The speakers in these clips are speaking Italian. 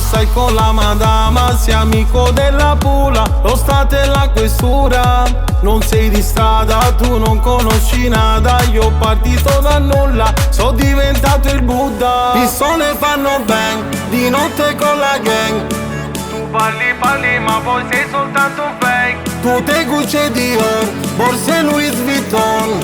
stai con la madama, sei amico della pula, lo state e la questura. Non sei di strada, tu non conosci nada, io partito da nulla, sono diventato il Buddha. Pistole fanno bang, di notte con la gang. Tu parli ma poi sei soltanto un fake. Tu te Gucci e Dior, borse Louis Vuitton.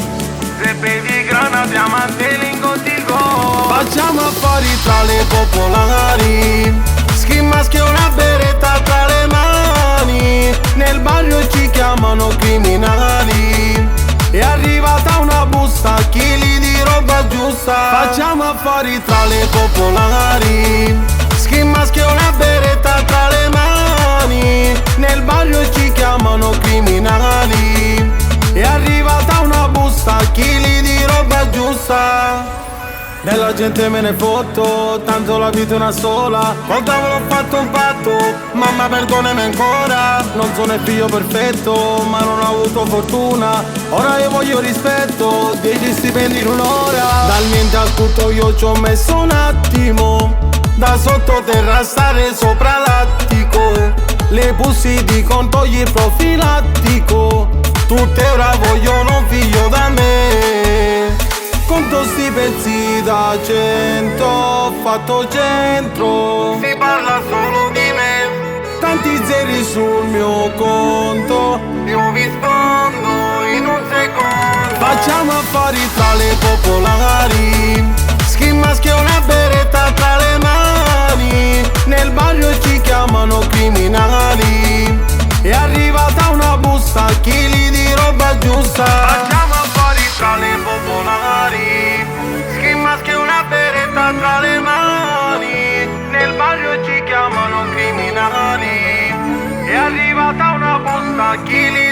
Se bevi grana, diamante, lingotti gold. Facciamo affari tra le popolari, skin mask e una beretta tra le mani. Nel barrio ci chiamano criminali. È arrivata una busta, chili di roba giusta. Facciamo affari tra le popolari, skin mask e una beretta tra le mani. Nel barrio ci chiamano criminali. È arrivata una busta, chili di roba giusta. Della gente me ne fotto, tanto la vita è una sola. Col tavolo ho fatto un patto, mamma perdonami ancora. Non sono il figlio perfetto, ma non ho avuto fortuna. Ora io voglio rispetto, 10 stipendi in un'ora. Dal niente al tutto io ci ho messo un attimo, da sottoterra a stare sopra l'attico. Le pussi di togli il profilattico, tutte ora vogliono un figlio da me. Conto sti pezzi da 100, ho fatto centro. Si parla solo di me, tanti zeri sul mio conto. Io vi rispondo in un secondo. Facciamo affari tra le popolari, skin mask e una beretta tra le mani. Nel barrio ci chiamano criminali. È arrivata una busta, chili di roba giusta. Facciamo affari tra le popolari, skin mask e una beretta tra le mani. Nel barrio ci chiamano criminali. È arrivata una busta, chili